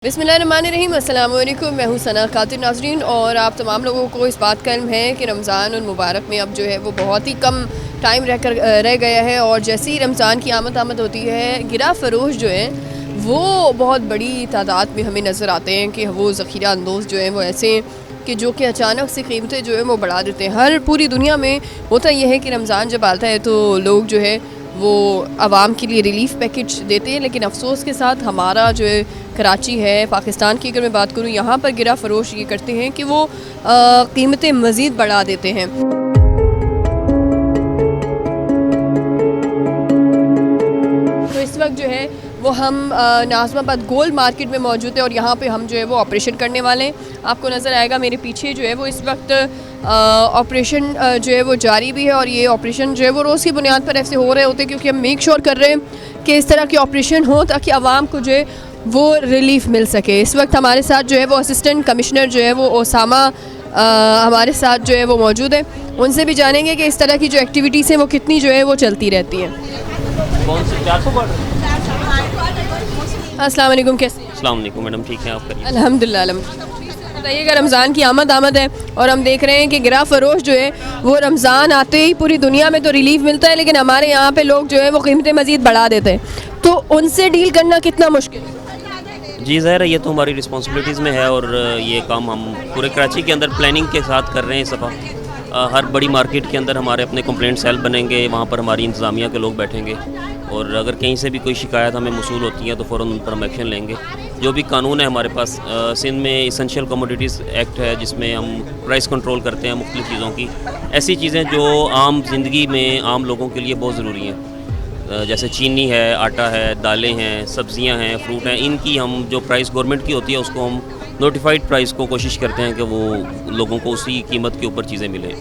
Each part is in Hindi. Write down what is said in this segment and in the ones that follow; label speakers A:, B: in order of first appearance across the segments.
A: बिस्मिल्लाहिर्रहमानिर्रहीम, अस्सलाम वालेकुम। मैं हूँ सना खातिर नाज़रीन, और आप तमाम लोगों को इस बात का इल्म है कि रमज़ान मुबारक में अब जो है वो बहुत ही कम टाइम रह गया है। और जैसे ही रमज़ान की आमद होती है, गिरा फ़रोश जो है वो बहुत बड़ी तादाद में हमें नज़र आते हैं कि वो ज़ख़ीरा अंदोज़ जो हैं वो ऐसे हैं कि जो कि अचानक से कीमतें जो है वो बढ़ा देते हैं। हर पूरी दुनिया में होता यह है कि रमज़ान जब आता है तो लोग जो है वो आवाम के लिए रिलीफ़ पैकेज देते हैं, लेकिन अफसोस के साथ हमारा जो है कराची है, पाकिस्तान की अगर मैं बात करूँ, यहाँ पर गिरा फ़रोश ये करते हैं कि वो कीमतें मज़ीद बढ़ा देते हैं। तो इस वक्त जो है वो हम नाज़माबाद गोल्ड मार्केट में मौजूद है और यहाँ पे हम जो है वो ऑपरेशन करने वाले हैं। आपको नज़र आएगा मेरे पीछे जो है वो इस वक्त ऑपरेशन जो है वो जारी भी है, और ये ऑपरेशन जो है वो रोज़ की बुनियाद पर ऐसे हो रहे होते हैं क्योंकि हम मेक श्योर कर रहे हैं कि इस तरह के ऑपरेशन हो ताकि आवाम को जो है वो रिलीफ़ मिल सके। इस वक्त हमारे साथ जो है वो असिस्टेंट कमिश्नर जो है वो ओसामा हमारे साथ जो है वो मौजूद है। उनसे भी जानेंगे कि इस तरह की जो एक्टिविटीज़ हैं वो कितनी जो है वो चलती रहती हैं। अस्सलाम वालेकुम, कैसे हैं?
B: अस्सलाम वालेकुम मैडम, ठीक है, आप करिए।
A: अल्हम्दुलिल्लाह अल्हम्दुलिल्लाह। बताइएगा, रमज़ान की आमद है और हम देख रहे हैं कि गिरा फ़रोश जो है वो रमज़ान आते ही पूरी दुनिया में तो रिलीफ़ मिलता है, लेकिन हमारे यहाँ पे लोग जो है वो कीमतें मज़ीद बढ़ा देते हैं, तो उनसे डील करना कितना मुश्किल है?
B: जी ज़ाहिर है, ये तो हमारी रिस्पॉन्सिबिलिटीज़ में है और ये काम हम पूरे कराची के अंदर प्लानिंग के साथ कर रहे हैं। इस दफ़ा हर बड़ी मार्केट के अंदर हमारे अपने कंप्लेंट सेल बनेंगे, वहाँ पर हमारी इंतज़ामिया के लोग बैठेंगे और अगर कहीं से भी कोई शिकायत हमें मसूल होती है तो फ़ौरन उन पर हम एक्शन लेंगे। जो भी कानून है हमारे पास, सिंध में इसेंशियल कमोडिटीज़ एक्ट है जिसमें हम प्राइस कंट्रोल करते हैं मुख्तलिफ़ चीज़ों की, ऐसी चीज़ें जो आम ज़िंदगी में आम लोगों के लिए बहुत ज़रूरी हैं, जैसे चीनी है, आटा है, दालें हैं, सब्ज़ियां हैं, फ्रूट हैं, इनकी हम जो प्राइस गवर्नमेंट की होती है उसको हम नोटिफाइड प्राइस को कोशिश करते हैं कि वो लोगों को उसी कीमत के ऊपर चीज़ें मिलें।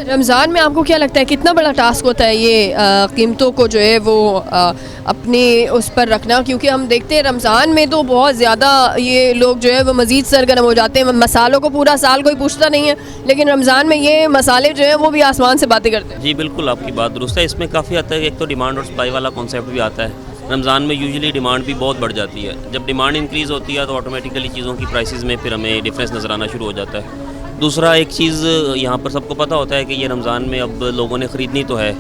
A: रमज़ान में आपको क्या लगता है कितना बड़ा टास्क होता है ये कीमतों को जो है वो अपने उस पर रखना, क्योंकि हम देखते हैं रमज़ान में तो बहुत ज़्यादा ये लोग जो है वो मज़ीद सरगर्म हो जाते हैं। मसालों को पूरा साल कोई पूछता नहीं है, लेकिन रमज़ान में ये मसाले जो है वो भी आसमान से बातें करते हैं।
B: जी बिल्कुल, आपकी बात दुरुस्त है। इसमें काफ़ी हद तक एक तो डिमांड और सप्लाई वाला कॉन्सेप्ट भी आता है। रमज़ान में यूजुअली डिमांड भी बहुत बढ़ जाती है। जब डिमांड इंक्रीज़ होती है तो ऑटोमेटिकली चीज़ों की प्राइसेस में फिर हमें डिफरेंस नज़र आना शुरू हो जाता है। दूसरा एक चीज़ यहाँ पर सबको पता होता है कि ये रमज़ान में अब लोगों ने ख़रीदनी तो है,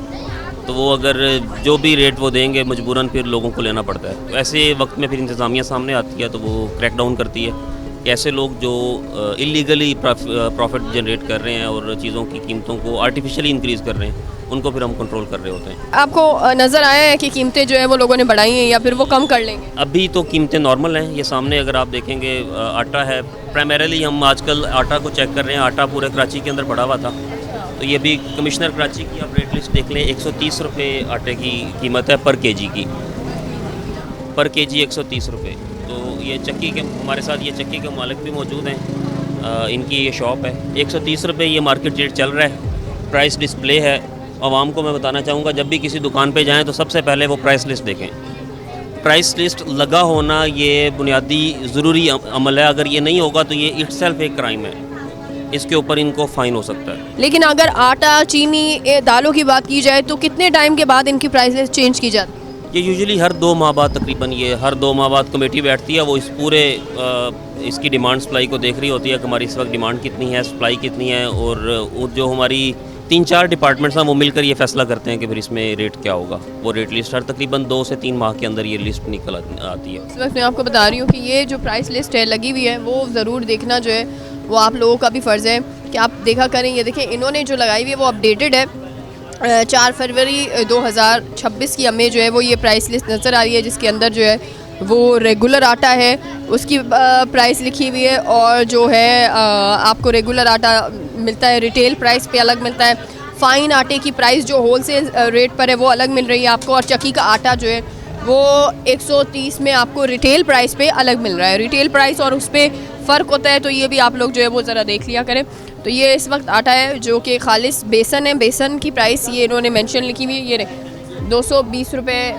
B: तो वो अगर जो भी रेट वो देंगे मजबूरन फिर लोगों को लेना पड़ता है। तो ऐसे वक्त में फिर इंतज़ामिया सामने आती है तो वो क्रैक डाउन करती है कि ऐसे लोग जो इलीगली प्रॉफिट जनरेट कर रहे हैं और चीज़ों की कीमतों को आर्टिफिशियली इंक्रीज़ कर रहे हैं, उनको फिर हम कंट्रोल कर रहे होते हैं।
A: आपको नज़र आया है कि कीमतें जो है वो लोगों ने बढ़ाई हैं या फिर वो कम कर लेंगे?
B: अभी तो कीमतें नॉर्मल हैं। ये सामने अगर आप देखेंगे आटा है, प्राइमरीली हम आजकल आटा को चेक कर रहे हैं। आटा पूरे कराची के अंदर बढ़ा हुआ था, तो ये भी कमिश्नर कराची की आप रेट लिस्ट देख लें, 130 रुपये आटे की कीमत है पर केजी की, पर केजी 130 रुपये। तो ये चक्की के हमारे साथ ये चक्की के मालिक भी मौजूद हैं, इनकी ये शॉप है। 130 रुपये ये मार्केट रेट चल रहा है। प्राइस डिस्प्ले है। आवाम को मैं बताना चाहूँगा, जब भी किसी दुकान पे जाएं तो सबसे पहले वो प्राइस लिस्ट देखें। प्राइस लिस्ट लगा होना ये बुनियादी ज़रूरी अमल है। अगर ये नहीं होगा तो ये इटसेल्फ एक क्राइम है, इसके ऊपर इनको फ़ाइन हो सकता है।
A: लेकिन अगर आटा, चीनी, दालों की बात की जाए तो कितने टाइम के बाद इनकी प्राइस लिस्ट चेंज की जाती है?
B: ये यूजुअली हर 2 माह बाद, तकरीबन ये हर 2 माह बाद कमेटी बैठती है। वो इस पूरे इसकी डिमांड सप्लाई को देख रही होती है कि हमारी इस वक्त डिमांड कितनी है, सप्लाई कितनी है, और जो हमारी 3-4 डिपार्टमेंट्स हैं वो मिलकर ये फैसला करते हैं कि फिर इसमें रेट क्या होगा। वो रेट लिस्ट हर तकरीबन 2 से 3 माह के अंदर ये लिस्ट निकल आती है।
A: इस वक्त मैं आपको बता रही हूँ कि ये जो प्राइस लिस्ट है लगी हुई है वो ज़रूर देखना जो है वो आप लोगों का भी फ़र्ज़ है कि आप देखा करें। ये देखें, इन्होंने जो लगाई हुई है वो अपडेटेड है। 4 फरवरी 2026 की हमें जो है वो ये प्राइस लिस्ट नज़र आ रही है, जिसके अंदर जो है वो रेगुलर आटा है उसकी प्राइस लिखी हुई है, और जो है आपको रेगुलर आटा मिलता है रिटेल प्राइस पे अलग मिलता है। फ़ाइन आटे की प्राइस जो होलसेल रेट पर है वो अलग मिल रही है आपको, और चक्की का आटा जो है वो 130 में आपको रिटेल प्राइस पे अलग मिल रहा है। रिटेल प्राइस और उस पर फ़र्क होता है, तो ये भी आप लोग जो है वो ज़रा देख लिया करें। तो ये इस वक्त आटा है जो कि खालिस बेसन है। बेसन की प्राइस ये इन्होंने मेंशन लिखी हुई है, ये 220 रुपये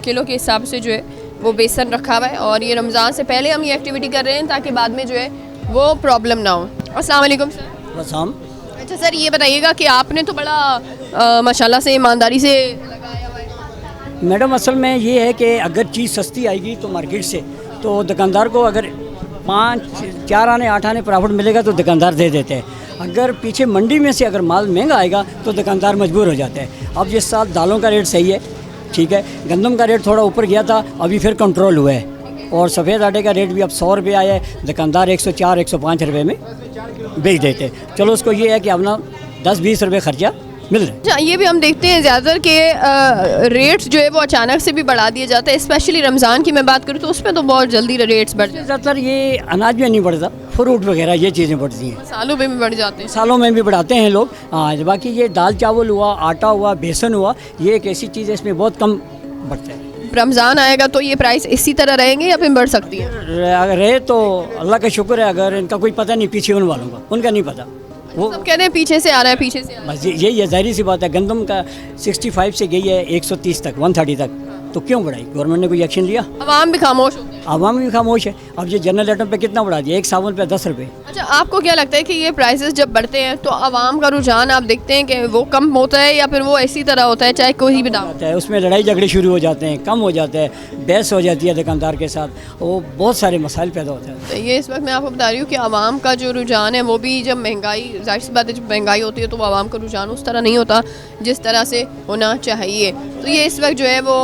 A: किलो के हिसाब से जो है वो बेसन रखा हुआ है, और ये रमज़ान से पहले हम ये एक्टिविटी कर रहे हैं ताकि बाद में जो है वो प्रॉब्लम ना हो। अस्सलाम वालेकुम सर।
C: वसाम।
A: अच्छा सर, ये बताइएगा कि आपने तो बड़ा माशाल्लाह से ईमानदारी से लगाया हुआ है।
C: मैडम असल में ये है कि अगर चीज़ सस्ती आएगी तो मार्केट से तो दुकानदार को अगर 4 आने 8 आने प्रॉफिट मिलेगा तो दुकानदार दे देते हैं। अगर पीछे मंडी में से अगर माल महंगा आएगा तो दुकानदार मजबूर हो जाते हैं। अब इस साल दालों का रेट सही है, ठीक है, गंदम का रेट थोड़ा ऊपर गया था, अभी फिर कंट्रोल हुआ है, और सफ़ेद आटे का रेट भी अब 100 रुपये आया है, दुकानदार 104-105 रुपये में बेच देते हैं। चलो उसको ये है कि अपना 10-20 रुपये खर्चा मिल रहा है।
A: अच्छा, ये भी हम देखते हैं ज़्यादातर के रेट्स जो है वो अचानक से भी बढ़ा दिए जाते हैं, स्पेशली रमज़ान की मैं बात करूँ तो उसमें तो बहुत जल्दी रेट्स बढ़ जाते हैं।
C: ज़्यादातर ये अनाज में नहीं बढ़ता, फ्रूट वगैरह ये चीज़ें बढ़ती हैं,
A: सालों में भी बढ़ जाते हैं।
C: सालों में भी बढ़ाते हैं लोग। हाँ, बाकी ये दाल चावल हुआ, आटा हुआ, बेसन हुआ, ये एक ऐसी चीज़ है इसमें बहुत कम बढ़ता है।
A: रमज़ान आएगा तो ये प्राइस इसी तरह रहेंगे या फिर बढ़ सकती है?
C: अगर रहे तो अल्लाह का शुक्र है, अगर इनका कोई पता नहीं पीछे उन वालों का, उनका नहीं पता, वो
A: सब कहते हैं पीछे से आ रहा है, पीछे से आ रहा है।
C: बस यही है, ज़ाहिर सी बात है। गंदम का 65 से गई है 130 तक, 130 तक, तो क्यों बढ़ाई? गवर्नमेंट ने कोई एक्शन लिया?
A: अवाम भी खामोश होते हैं।
C: आवाम भी खामोश है। अब ये जनरल आइटम पे कितना बढ़ा दिया? एक साबुन पे 10 रुपये।
A: अच्छा, आपको क्या लगता है कि ये प्राइसेस जब बढ़ते हैं तो आवाम का रुझान आप देखते हैं कि वो कम होता है या फिर वो इसी तरह होता है चाहे कोई भी दाम?
C: है उसमें लड़ाई झगड़े शुरू हो जाते हैं, कम हो जाते हैं, बहस हो जाती है दुकानदार के साथ, वो बहुत सारे मसाइल पैदा होते हैं।
A: तो ये इस वक्त मैं आपको बता रही हूँ कि आवाम का जो रुझान है वो भी, जब महंगाई, जाहिर सी बात है, जब महंगाई होती है तो वो आवाम का रुझान उस तरह नहीं होता जिस तरह से होना चाहिए। तो ये इस वक्त जो है वो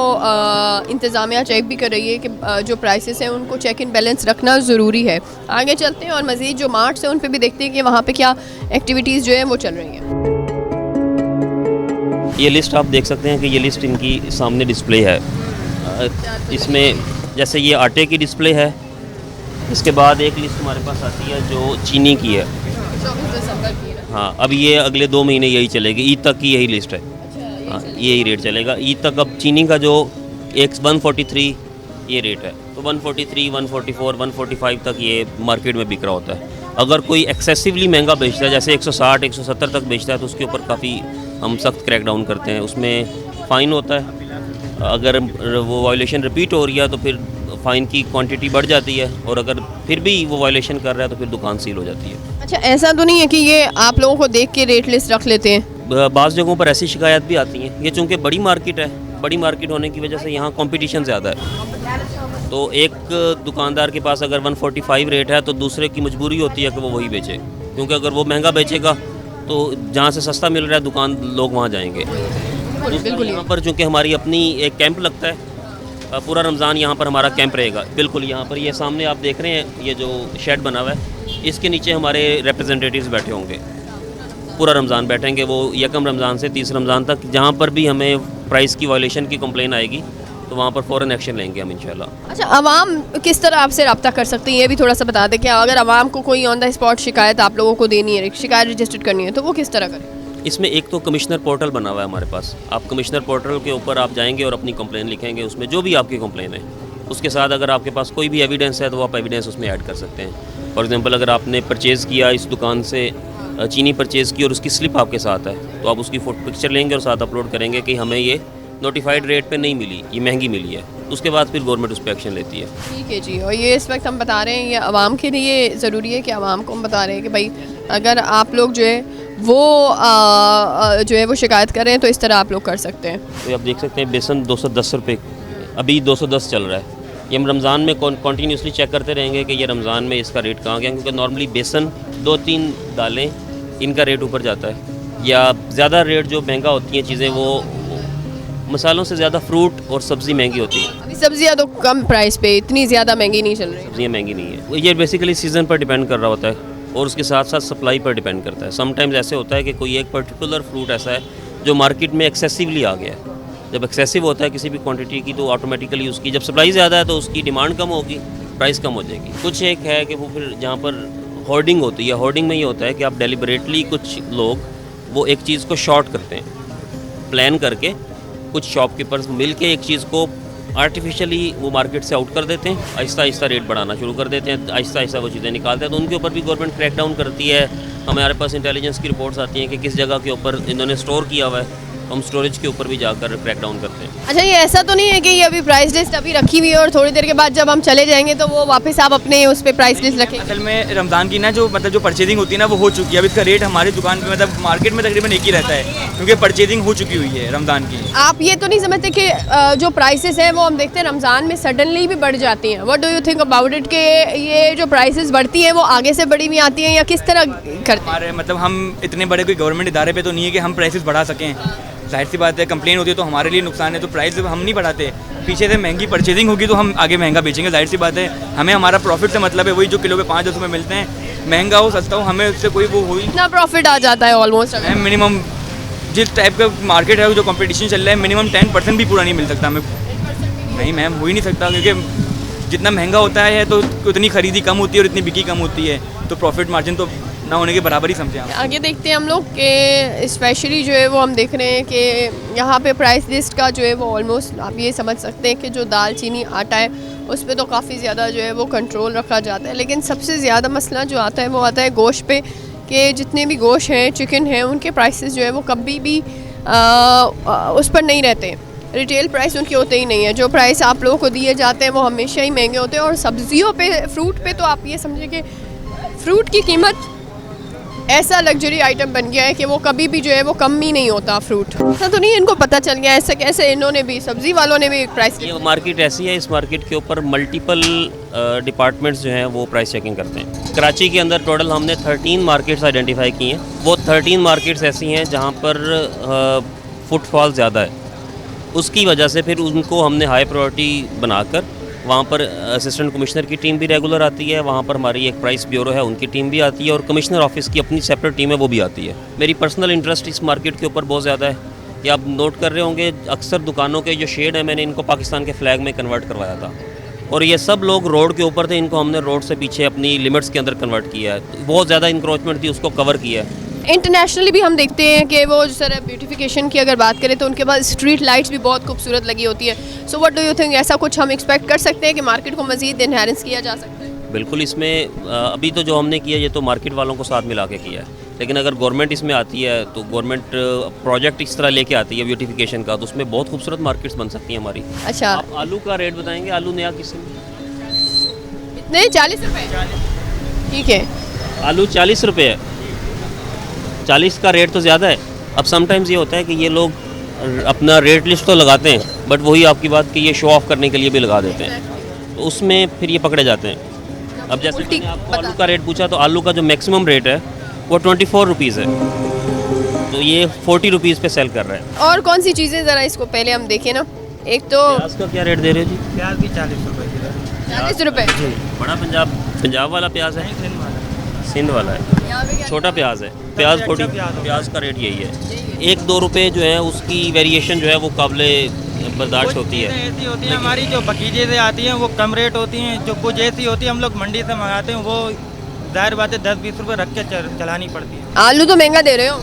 A: इंतज़ामिया चेक भी कर रही है कि जो प्राइसेस हैं उनको चेक इन बैलेंस रखना ज़रूरी है। आगे चलते हैं और मज़ीद जो मार्ट्स हैं उन पे भी देखते हैं कि वहाँ पे क्या एक्टिविटीज़ जो है वो चल रही हैं।
B: ये लिस्ट आप देख सकते हैं कि ये लिस्ट इनकी सामने डिस्प्ले है। इसमें जैसे ये आटे की डिस्प्ले है, इसके बाद एक लिस्ट हमारे पास आती है जो चीनी की है। हाँ, अब ये अगले 2 महीने यही चलेगी, ईद तक की यही लिस्ट है। हाँ, यही रेट चलेगा ईद तक। अब चीनी का जो 143 ये रेट है, तो 143, 144, 145 तक ये मार्केट में बिक रहा होता है। अगर कोई एक्सेसिवली महंगा बेचता है, जैसे 160, 170 तक बेचता है, तो उसके ऊपर काफ़ी हम सख्त क्रैकडाउन करते हैं, उसमें फ़ाइन होता है। अगर वो वायलेशन रिपीट हो रही है तो फिर फ़ाइन की क्वांटिटी बढ़ जाती है, और अगर फिर भी वो वायलेशन कर रहा है तो फिर दुकान सील हो जाती है।
A: अच्छा, ऐसा तो नहीं है कि ये आप लोगों को देख के रेट लिस्ट रख लेते हैं?
B: बाज़ जगहों पर ऐसी शिकायत भी आती हैं। ये चूँकि बड़ी मार्केट है, बड़ी मार्केट होने की वजह से यहाँ कंपटीशन ज़्यादा है, तो एक दुकानदार के पास अगर 145 रेट है तो दूसरे की मजबूरी होती है कि वो वही बेचे, क्योंकि अगर वो महंगा बेचेगा तो जहाँ से सस्ता मिल रहा है दुकान लोग वहाँ जाएंगे। बिल्कुल, यहाँ पर चूँकि हमारी अपनी एक कैंप लगता है, पूरा रमज़ान यहाँ पर हमारा कैंप रहेगा। बिल्कुल, यहाँ पर ये सामने आप देख रहे हैं, ये जो शेड बना हुआ है, इसके नीचे हमारे रिप्रेजेंटेटिव्स बैठे होंगे, पूरा रमज़ान बैठेंगे। वो यकम रमज़ान से 30 रमज़ान तक जहाँ पर भी हमें प्राइस की वायलेशन की कंप्लेन आएगी तो वहाँ पर फ़ौरन एक्शन लेंगे हम इंशाल्लाह।
A: अच्छा, आवाम किस तरह आपसे रब्ता कर सकती है ये भी थोड़ा सा बता दें कि अगर आवाम को कोई ऑन द स्पॉट शिकायत आप लोगों को देनी है, शिकायत रजिस्टर्ड करनी है, तो वो किस तरह करें?
B: इसमें एक तो कमिश्नर पोर्टल बना हुआ है हमारे पास। आप कमिश्नर पोर्टल के ऊपर आप जाएंगे और अपनी कंप्लेन लिखेंगे, उसमें जो भी आपकी कंप्लेन है उसके साथ अगर आपके पास कोई भी एविडेंस है तो आप एविडेंस उसमें ऐड कर सकते हैं। फॉर एग्जांपल, अगर आपने परचेज़ किया इस दुकान से, चीनी परचेज़ की और उसकी स्लिप आपके साथ है, तो आप उसकी फोटो पिक्चर लेंगे और साथ अपलोड करेंगे कि हमें ये नोटिफाइड रेट पे नहीं मिली, ये महंगी मिली है। उसके बाद फिर गवर्नमेंट उस पर एक्शन लेती है।
A: ठीक है जी। और ये इस वक्त हम बता रहे हैं, ये आवाम के लिए ज़रूरी है कि आवाम को हम बता रहे हैं कि भाई अगर आप लोग जो है वो जो है वो शिकायत करें तो इस तरह आप लोग कर सकते हैं।
B: तो आप देख सकते हैं बेसन 210 रुपये, अभी 210 चल रहा है। ये हम रमज़ान में कॉन्टीन्यूसली चेक करते रहेंगे कि ये रमज़ान में इसका रेट कहाँ गया, क्योंकि नॉर्मली बेसन 2-3 दालें इनका रेट ऊपर जाता है, या ज़्यादा रेट जो महंगा होती हैं चीज़ें, वो मसालों से ज़्यादा फ्रूट और सब्ज़ी महंगी होती है।
A: अभी सब्जियाँ तो कम प्राइस पे, इतनी ज़्यादा महंगी नहीं चल रही।
B: सब्जियाँ महंगी नहीं है, ये बेसिकली सीज़न पर डिपेंड कर रहा होता है और उसके साथ साथ सप्लाई पर डिपेंड करता है। समटाइम्स ऐसे होता है कि कोई एक पर्टिकुलर फ्रूट ऐसा है जो मार्केट में एक्सेसिवली आ गया है। जब एक्सेसिव होता है किसी भी क्वांटिटी की तो ऑटोमेटिकली उसकी, जब सप्लाई ज़्यादा है तो उसकी डिमांड कम होगी, प्राइस कम हो जाएगी। कुछ एक है कि वो फिर जहाँ पर होर्डिंग होती है, होर्डिंग में ये होता है कि आप डेलिबरेटली, कुछ लोग वो एक चीज़ को शॉर्ट करते हैं, प्लान करके कुछ शॉपकीपर्स मिल के एक चीज़ को आर्टिफिशियली वो मार्केट से आउट कर देते हैं, आहिस्ता आहिस्ता रेट बढ़ाना शुरू कर देते हैं, आहिस्ता आहिस्ता वो चीज़ें निकालते हैं। तो उनके ऊपर भी गवर्नमेंट क्रैकडाउन करती है। हमारे पास इंटेलिजेंस की रिपोर्ट्स आती हैं कि किस जगह के ऊपर इन्होंने स्टोर किया हुआ है, हम स्टोरेज के ऊपर भी जाकर क्रैक डाउन करते हैं।
A: अच्छा, ये ऐसा तो नहीं है कि ये अभी प्राइस लिस्ट अभी रखी हुई है और थोड़ी देर के बाद जब हम चले जाएंगे तो वो वापस आप अपने उस पर प्राइस लिस्ट रखेंगे?
D: असल में रमज़ान की ना जो मतलब जो परचेजिंग होती है ना वो हो चुकी है। अब इसका रेट हमारी दुकान पे मतलब मार्केट में तकरीबन एक ही रहता है क्योंकि परचेजिंग हो चुकी हुई है रमज़ान की।
A: आप ये तो नहीं समझते कि जो प्राइसेस हैं वो हम देखते हैं रमज़ान में सडनली भी बढ़ जाती हैं? What do you think about it कि ये जो प्राइसेस बढ़ती हैं वो आगे से बढ़ी हुई आती हैं या किस तरह करते हैं?
D: हमारे मतलब हम इतने बड़े कोई गवर्नमेंट इदारे पे तो नहीं है कि हम प्राइसेस बढ़ा सकें। जाहिर सी बात है, कंप्लेन होती है तो हमारे लिए नुकसान है, तो प्राइस हम नहीं बढ़ाते। पीछे से महंगी परचेजिंग होगी तो हम आगे महंगा बेचेंगे। जाहिर सी बात है, हमें हमारा प्रॉफिट से मतलब है। वही जो किलो पे 5-10 रुपये मिलते हैं, महंगा हो सस्ता हो, हमें उससे कोई वो हुई
A: कितना प्रॉफिट आ जाता है ऑलमोस्ट?
D: मिनिमम जिस टाइप का मार्केट है, जो कंपटीशन चल रहा है, मिनिमम 10% भी पूरा नहीं मिल सकता हमें। नहीं मैम, हो ही नहीं सकता क्योंकि जितना महंगा होता है तो उतनी खरीदी कम होती है और इतनी बिकी कम होती है, तो प्रॉफिट मार्जिन तो ना होने के बराबर ही समझे आप।
A: आगे देखते हैं हम लोग कि स्पेशली जो है वो हम देख रहे हैं कि यहाँ पे प्राइस लिस्ट का जो है वो ऑलमोस्ट आप ये समझ सकते हैं कि जो दाल चीनी आटा है उस पर तो काफ़ी ज़्यादा जो है वो कंट्रोल रखा जाता है, लेकिन सबसे ज़्यादा मसला जो आता है वो आता है गोश्त पे कि जितने भी गोश्त हैं, चिकन हैं, उनके प्राइसेस जो है वो कभी भी उस पर नहीं रहते। रिटेल प्राइस उनके होते ही नहीं है। जो प्राइस आप लोगों को दिए जाते हैं वो हमेशा ही महंगे होते हैं। और सब्जियों पे, फ्रूट पे तो आप ये समझिए कि फ्रूट की कीमत ऐसा लग्जरी आइटम बन गया है कि वो कभी भी जो है वो कम ही नहीं होता फ्रूट। ऐसा तो नहीं इनको पता चल गया ऐसा कैसे इन्होंने भी, सब्जी वालों ने भी प्राइस?
B: ये मार्केट ऐसी है, इस मार्केट के ऊपर मल्टीपल डिपार्टमेंट्स जो हैं वो प्राइस चेकिंग करते हैं। कराची के अंदर टोटल हमने 13 मार्केट्स आइडेंटिफाई की हैं। वो 13 मार्केट्स ऐसी हैं जहाँ पर फुटफॉल ज़्यादा है, उसकी वजह से फिर उनको हमने हाई प्रायोरिटी बनाकर वहाँ पर असिस्टेंट कमिश्नर की टीम भी रेगुलर आती है, वहाँ पर हमारी एक प्राइस ब्यूरो है उनकी टीम भी आती है और कमिश्नर ऑफिस की अपनी सेपरेट टीम है वो भी आती है। मेरी पर्सनल इंटरेस्ट इस मार्केट के ऊपर बहुत ज़्यादा है। ये आप नोट कर रहे होंगे, अक्सर दुकानों के जो शेड है मैंने इनको पाकिस्तान के फ्लैग में कन्वर्ट करवाया था और ये सब लोग रोड के ऊपर थे, इनको हमने रोड से पीछे अपनी लिमिट्स के अंदर कन्वर्ट किया है। तो बहुत ज़्यादा इंक्रोचमेंट थी, उसको कवर किया है।
A: इंटरनेशनली भी हम देखते हैं कि वो सर ब्यूटिफिकेशन की अगर बात करें तो उनके पास स्ट्रीट लाइट्स भी बहुत खूबसूरत लगी होती है। So what do you think, ऐसा कुछ हम एक्सपेक्ट कर सकते हैं कि मार्केट को मज़ीद इन्हेंस किया जा सकता है?
B: बिल्कुल, इसमें अभी तो जो हमने किया ये तो मार्केट वालों को साथ मिला के किया है, लेकिन अगर गवर्नमेंट इसमें आती है तो गवर्नमेंट प्रोजेक्ट इस तरह लेके आती है ब्यूटिफिकेशन का, तो उसमें बहुत खूबसूरत मार्केट्स बन सकती हैं हमारी।
A: अच्छा,
B: आप आलू का रेट बताएंगे? आलू नया किस्म
A: इतने 40 रुपये? ठीक है,
B: आलू 40 रुपये है। 40 का रेट तो ज़्यादा है। अब समटाइम्स ये होता है कि ये लोग अपना रेट लिस्ट तो लगाते हैं, बट वही आपकी बात कि ये शो ऑफ करने के लिए भी लगा देते हैं, तो उसमें फिर ये पकड़े जाते हैं। अब जैसे मैंने आपको आलू का रेट पूछा, तो आलू का जो मैक्सिमम रेट है वो 24 रुपीज़ है, तो ये 40 रुपीज़ पे सेल कर रहा है।
A: और कौन सी चीज़ें ज़रा इसको पहले हम देखें ना। एक तो
B: प्याज का क्या रेट दे रहे हो जी?
D: प्याज भी 40 रुपये किलो।
A: 40 रुपये?
B: बड़ा पंजाब वाला प्याज है, सिंध वाला है,
A: यहाँ पे क्या?
B: छोटा प्याज है। प्याज 40, प्याज का रेट यही है। 1-2 रुपये जो है उसकी वेरिएशन जो है वो काबिले बर्दाश्त होती है।
E: ऐसी होती है हमारी जो बकीजे से आती हैं वो कम रेट होती हैं, जो कुछ ऐसी होती है हम लोग मंडी से मंगाते हैं वो जाहिर बात है 10-20 रुपये रख के चलानी पड़ती है।
A: आलू तो महंगा दे रहे हो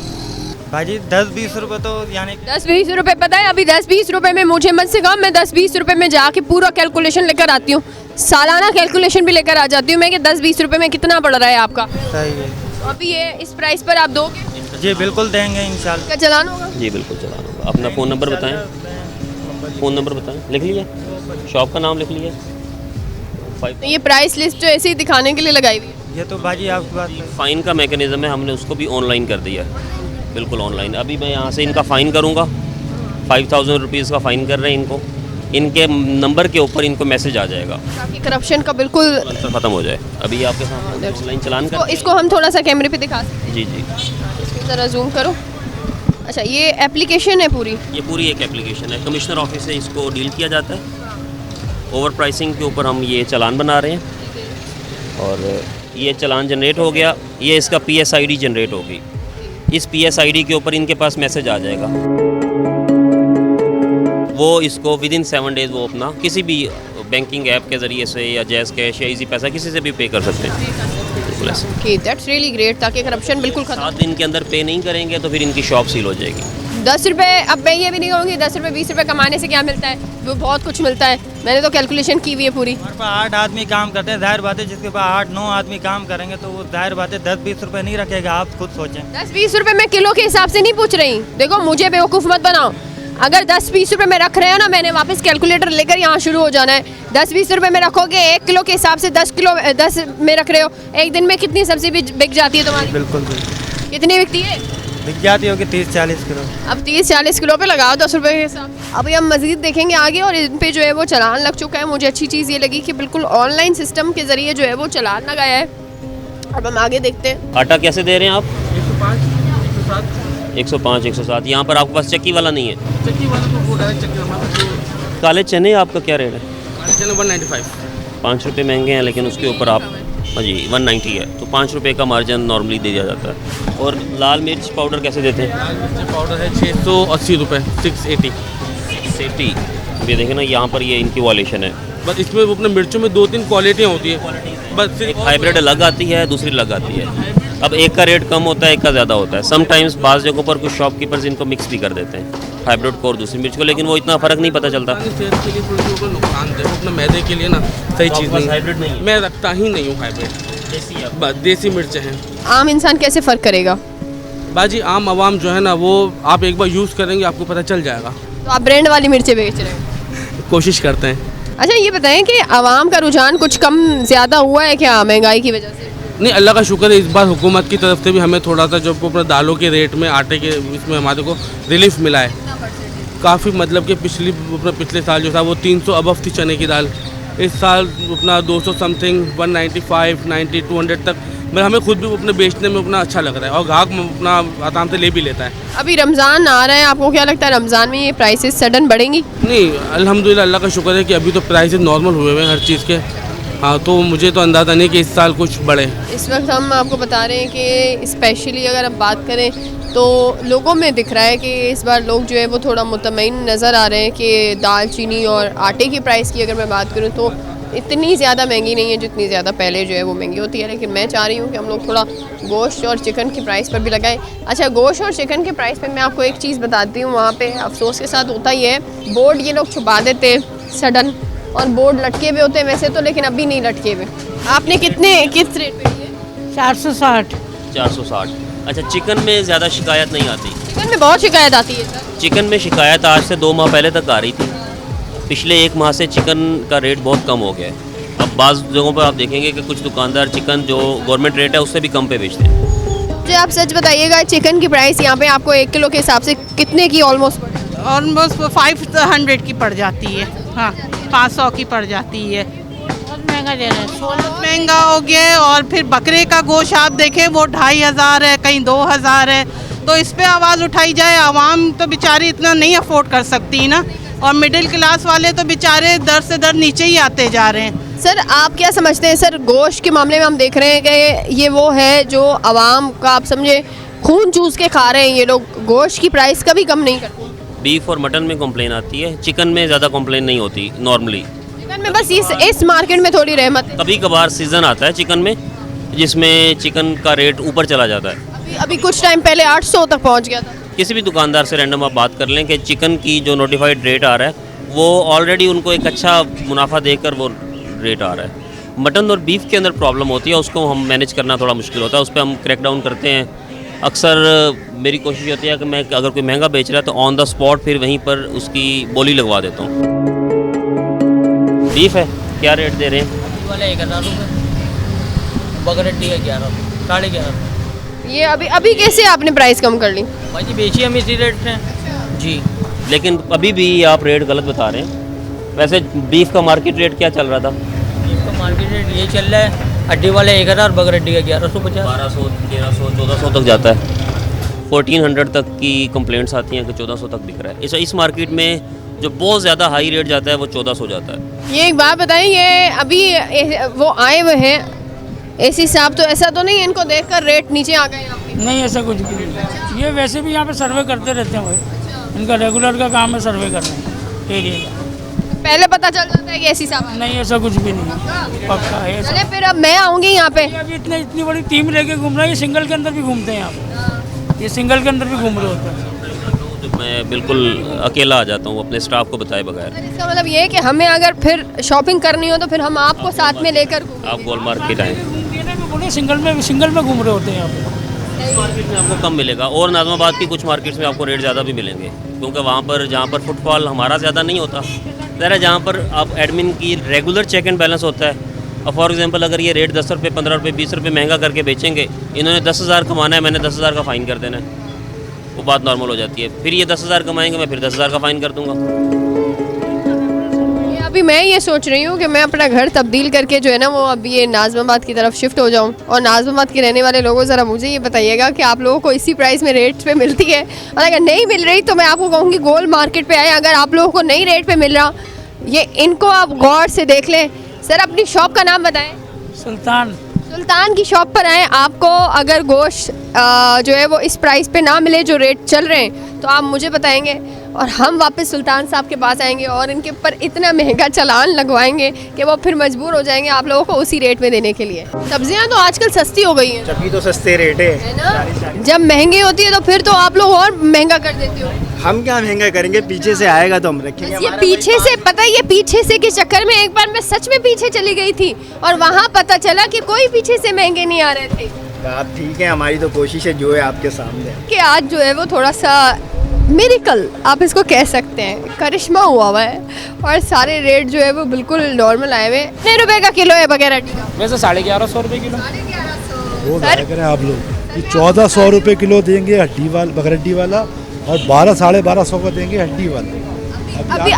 E: भाजी, 10-20 रुपये तो यानी
A: 10-20 रुपये। पता है अभी 10-20 रुपये में मुझे मत से कम, मैं 10-20 रुपये में जाके पूरा कैलकुलेशन लेकर आती हूँ, सालाना कैलकुलेशन भी लेकर आ जाती हूँ मैं कि 10-20 रुपये में कितना पड़ रहा है आपका।
E: सही है
A: तो अभी ये इस प्राइस पर आप दोगे?
E: जी बिल्कुल देंगे इंशाल्लाह।
A: क्या चलाना होगा?
B: जी बिल्कुल चलाना होगा। अपना फ़ोन नंबर बताएं। फ़ोन नंबर बताएं, लिख लिया, शॉप का नाम लिख लिया।
A: तो ये प्राइस लिस्ट जो ऐसे ही दिखाने के लिए लगाई हुई है?
E: ये तो बाजी आपकी बात है।
B: फ़ाइन का मैकेनिज़्म है, हमने उसको भी ऑनलाइन कर दिया है, बिल्कुल ऑनलाइन। अभी मैं यहाँ से इनका फ़ाइन करूँगा, 5000 रुपीज़ का फ़ाइन कर रहे हैं इनको, इनके नंबर के ऊपर इनको मैसेज आ जाएगा
A: ताकि करप्शन का बिल्कुल
B: आंसर ख़त्म हो जाए। अभी आपके सामने ऑनलाइन चलान
A: तो
B: कर।
A: इसको हम थोड़ा सा कैमरे पे दिखा सकते हैं?
B: जी जी,
A: इसको ज़रा जूम करो। अच्छा, ये एप्लीकेशन है पूरी?
B: ये पूरी एक एप्लीकेशन है, कमिश्नर ऑफिस से इसको डील किया जाता है। ओवर प्राइसिंग के ऊपर हम ये चालान बना रहे हैं और ये चालान जनरेट हो गया, ये इसका PSID जनरेट होगी। इस PSID के ऊपर इनके पास मैसेज आ जाएगा, वो इसको विदिन 7 डेज़ वो अपना किसी भी बैंकिंग ऐप के ज़रिए से या जैज़ कैश या इजी पैसा किसी से भी पे कर सकते हैं। बिल्कुल ऐसे।
A: ओके, दैट्स रियली ग्रेट, ताकि करप्शन बिल्कुल खत्म।
B: 7 दिन के अंदर पे नहीं करेंगे तो फिर इनकी शॉप सील हो जाएगी।
A: 10 रुपये, अब मैं ये भी नहीं कहूँगी 10 रुपये 20 रुपये कमाने से क्या मिलता है, वो बहुत कुछ मिलता है। मैंने तो कैलकुलेशन की हुई है पूरी।
E: हमारे पास 8 आदमी काम करते हैं, जाहिर बात है जिसके पास 8-9 आदमी काम करेंगे तो वो जाहिर बात है 10-20 रुपये नहीं रखेगा। आप खुद सोचें।
A: 10-20 रुपये मैं किलो के हिसाब से नहीं पूछ रही, देखो मुझे बेवकूफ़ मत बनाओ। अगर 10-20 रुपये में रख रहे हो ना, मैंने वापस कैलकुलेटर लेकर यहाँ शुरू हो जाना है। 10-20 रुपये में रखोगे, 1 किलो के हिसाब से 10 में रख रहे हो, एक दिन में कितनी सब्जी बिक जाती है तुम्हारी?
E: बिल्कुल
A: कितनी बिकती है?
E: बिक जाती होगी 30-40 किलो।
A: अब 30-40 किलो पे लगाओ 10 रुपये के हिसाब। अभी हम मज़ीद देखेंगे आगे, और इन पे जो है वो चालान लग चुका है। मुझे अच्छी चीज़ ये लगी कि बिल्कुल ऑनलाइन सिस्टम के ज़रिए जो है वो चालान लगाया है। अब हम आगे देखते हैं।
B: आटा कैसे दे रहे हैं आप? 105, 107। यहाँ पर आपके पास चक्की वाला नहीं है?
F: चक्की वाला तो बोल रहा है, चक्की हमारा
B: काले चने आपका क्या रेट है?
F: काले चने 195।
B: 5 रुपये महंगे हैं, लेकिन उसके ऊपर आप हाँ जी 190 है, तो 5 रुपये का मार्जिन नॉर्मली दिया जाता है। और लाल मिर्च पाउडर कैसे देते हैं?
F: लाल मिर्च पाउडर है 680 रुपये, 680।
B: 680। ये देखें ना, यहाँ पर ये इनकी वॉल्यूशन है।
F: बस इसमें अपने मिर्चों में 2-3 क्वालिटियाँ होती हैं, बस
B: एक हाइब्रिड अलग आती है, दूसरी अलग आती है। अब एक का रेट कम होता है, एक का ज़्यादा होता है। समटाइम्स बाज़ जगहों पर कुछ शॉपकीपर्स इनको मिक्स भी कर देते हैं, हाइब्रिड को और दूसरी मिर्च को, लेकिन वो इतना फ़र्क नहीं पता चलता।
F: सेहत के लिए थोड़ी सी नुकसान दे, अपने मैदे के लिए ना सही चीज़ नहीं है।
B: हाइब्रिड नहीं है?
F: मैं रखता ही नहीं हूँ हाइब्रिड, बस देसी मिर्चें हैं।
A: आम इंसान कैसे फ़र्क करेगा?
F: बाजी आम आवाम जो है ना, वो आप एक बार यूज़ करेंगे आपको पता चल जाएगा।
A: तो आप ब्रांड वाली मिर्चें बेच रहे हैं?
F: कोशिश करते हैं।
A: अच्छा ये बताएं कि आवाम का रुझान कुछ कम ज़्यादा हुआ है क्या महंगाई की वजह से?
F: नहीं, अल्लाह का शुक्र है इस बार हुकूमत की तरफ से भी हमें थोड़ा सा जो अपना दालों के रेट में, आटे के इसमें हमारे को रिलीफ मिला है काफ़ी। मतलब कि पिछले साल जो था वो 300 अबव थी चने की दाल, इस साल अपना 200 समथिंग, 195, 90, 200 तक। मतलब हमें खुद भी अपने बेचने में अपना अच्छा लग रहा है, और ग्राहक अपना आराम से ले भी लेता है।
A: अभी रमज़ान आ रहा है, आपको क्या लगता है रमज़ान में ये प्राइसेस सडन बढ़ेंगी?
F: नहीं, अल्हम्दुलिल्लाह अल्लाह का शुक्र है कि अभी तो प्राइसेस नॉर्मल हुए हुए हैं हर चीज़ के। हाँ, तो मुझे तो अंदाज़ा नहीं कि इस साल कुछ बढ़े।
A: इस वक्त हम आपको बता रहे हैं कि स्पेशली अगर हम बात करें तो लोगों में दिख रहा है कि इस बार लोग जो है वो थोड़ा मुतमईन नज़र आ रहे हैं कि दाल चीनी और आटे की प्राइस की अगर मैं बात करूँ तो इतनी ज़्यादा महंगी नहीं है जितनी ज़्यादा पहले जो है वो महंगी होती है। लेकिन मैं चाह रही हूँ कि हम लोग थोड़ा गोश्त और चिकन की प्राइस पर भी लगाएं। अच्छा, गोश्त और चिकन के प्राइस पर मैं आपको एक चीज़ बताती हूँ। वहाँ पे अफसोस के साथ होता ही है, बोर्ड ये लोग छुपा देते सडन, और बोर्ड लटके हुए होते हैं वैसे तो, लेकिन अभी नहीं लटके हुए। आपने किस रेट पे लिए?
G: 460।
B: 460। अच्छा, चिकन में ज़्यादा शिकायत नहीं आती?
A: चिकन में बहुत शिकायत आती है सर।
B: चिकन में शिकायत आज से 2 माह पहले तक आ रही थी। पिछले 1 माह से चिकन का रेट बहुत कम हो गया है। अब बाज़ जगहों पर आप देखेंगे कि कुछ दुकानदार चिकन जो गवर्नमेंट रेट है उससे भी कम पे बेचते हैं।
A: मुझे आप सच बताइएगा, चिकन की प्राइस यहाँ पे आपको 1 किलो के हिसाब से कितने की ऑलमोस्ट?
G: ऑलमोस्ट 500 की पड़ जाती है। हाँ, 500 की पड़ जाती है। बहुत महंगा दे रहे हैं, बहुत महंगा हो गया है। और फिर बकरे का गोश्त आप देखें वो 2500 है, कहीं 2000 है। तो इस पे आवाज़ उठाई जाए। आवाम तो बेचारी इतना नहीं अफोर्ड कर सकती ना, और मिडिल क्लास वाले तो बेचारे दर से दर नीचे ही आते जा रहे हैं।
A: सर आप क्या समझते हैं सर, गोश्त के मामले में हम देख रहे हैं कि ये वो है जो आवाम का आप समझे खून चूस के खा रहे हैं ये लोग, गोश्त की प्राइस कभी कम नहीं करते।
B: बीफ और मटन में कंप्लेन आती है, चिकन में ज़्यादा कंप्लेन नहीं होती नॉर्मली।
A: चिकन में बस इस मार्केट में थोड़ी रहमत है।
B: कभी कभार सीज़न आता है चिकन में जिसमें चिकन का रेट ऊपर चला जाता है।
A: अभी कुछ टाइम पहले 800 तक पहुंच गया था।
B: किसी भी दुकानदार से रैंडम आप बात कर लें कि चिकन की जो नोटिफाइड रेट आ रहा है वो ऑलरेडी उनको एक अच्छा मुनाफा देकर वो रेट आ रहा है। मटन और बीफ के अंदर प्रॉब्लम होती है, उसको हम मैनेज करना थोड़ा मुश्किल होता है, उस पर हम क्रैक डाउन करते हैं। अक्सर मेरी कोशिश होती है कि मैं अगर कोई महंगा बेच रहा है तो ऑन द स्पॉट फिर वहीं पर उसकी बोली लगवा देता हूँ। बीफ है, क्या रेट दे रहे हैं?
H: वाले 1000 रुपये, बकरड्डी है 11, 11.5।
A: ये अभी कैसे आपने प्राइस कम कर ली?
H: भाई जी बेची हम इसी रेट से जी।
B: लेकिन अभी भी आप रेट गलत बता रहे हैं। वैसे बीफ का मार्केट रेट क्या चल रहा था?
H: बीफ का मार्केट रेट ये चल रहा है, हड्डी वाले 1000, बकरड्डी का 1150,
B: 1200, 1300, 1400 तक जाता है। 1400 तक की कंप्लेंट्स आती हैं कि 1400 तक बिक रहा है। इस मार्केट में जो बहुत ज़्यादा हाई रेट जाता है वो 1400 जाता है।
A: ये एक बात बताएं, ये अभी वो आए हुए हैं ऐसी साहब, तो ऐसा तो नहीं है इनको देखकर रेट नीचे आ गए यहाँ पे?
I: नहीं, ऐसा कुछ भी नहीं। ये वैसे भी यहाँ पे सर्वे करते रहते हैं भाई, इनका रेगुलर का काम है सर्वे करना एरिया का।
A: पहले पता चल जाता है कि ऐसी साहब?
I: नहीं, ऐसा कुछ भी नहीं है, पक्का है ऐसा।
A: चले फिर अब मैं आऊँगी यहाँ पे।
I: अभी इतनी बड़ी टीम लेके घूम रहा है, ये सिंगल के अंदर भी घूमते हैं यहाँ पे, ये सिंगल के अंदर भी घूम रहे होते हैं।
B: मैं बिल्कुल अकेला आ जाता हूँ अपने स्टाफ को बताए बगैर।
A: इसका मतलब ये है कि हमें अगर फिर शॉपिंग करनी हो तो फिर हम आपको साथ में लेकर
B: आप गोल मार्केट आएँ,
I: बोले सिंगल में घूम रहे होते हैं यहाँ पे।
B: मार्केट में आपको कम मिलेगा और नाज़माबाद की कुछ मार्केट्स में आपको रेट ज़्यादा भी मिलेंगे, क्योंकि वहाँ पर जहाँ पर फुटफॉल हमारा ज़्यादा नहीं होता, ज़रा जहाँ पर आप एडमिन की रेगुलर चेक एंड बैलेंस होता है। और फॉर एग्जांपल अगर ये रेट 10 रुपये 15 रुपये 20 रुपये महंगा करके बेचेंगे, इन्होंने 10,000 कमाना है, मैंने 10,000 का फ़ाइन कर देना है, वो बात नॉर्मल हो जाती है। फिर ये 10,000 कमाएंगे, मैं फिर 10,000 का फ़ाइन कर दूँगा।
A: अभी मैं ये सोच रही हूँ कि मैं अपना घर तब्दील करके जो है ना वो अभी ये नाज़माबाद की तरफ शिफ्ट हो जाऊँ। और नाज़माबाद के रहने वाले लोगों ज़रा मुझे ये बताइएगा कि आप लोगों को इसी प्राइस में रेट्स पे मिलती है, और अगर नहीं मिल रही तो मैं आपको कहूँगी गोल मार्केट पे आए। अगर आप लोगों को नई रेट पे मिल रहा, ये इनको आप गौर से देख लें। सर अपनी शॉप का नाम बताएं। सुल्तान की शॉप पर आएँ। आपको अगर गोश्त जो है वो इस प्राइस पे ना मिले जो रेट चल रहे हैं तो आप मुझे बताएंगे और हम वापस सुल्तान साहब के पास आएंगे और इनके ऊपर इतना महंगा चालान लगवाएंगे कि वो फिर मजबूर हो जाएंगे आप लोगों को उसी रेट में देने के लिए। सब्जियां तो आजकल सस्ती हो गई हैं,
J: तभी तो सस्ते रेट है
A: ना। जब महंगी होती है तो फिर तो आप लोग और महंगा कर देते हो।
J: हम क्या महंगा करेंगे, पीछे से आएगा तो हम रखेंगे।
A: ये पीछे से पता है, ये पीछे से के चक्कर में एक बार मैं सच में पीछे चली गई थी और वहाँ पता चला कि कोई पीछे से महंगे नहीं आ रहे थे।
J: आप ठीक है, हमारी तो कोशिश है जो है आपके सामने
A: कि आज जो है वो थोड़ा सा मिरेकल आप इसको कह सकते हैं, करिश्मा हुआ है और सारे रेट जो है वो बिल्कुल नॉर्मल आए हुए। कितने रुपए का किलो है बगैर हड्डी का?
H: वैसे 1150 रुपये किलो।
K: वो करें आप लोग कि 1400 रुपये किलो देंगे हड्डी वाला, बगैर हड्डी वाला, और 1200-1250 का देंगे हड्डी वाला।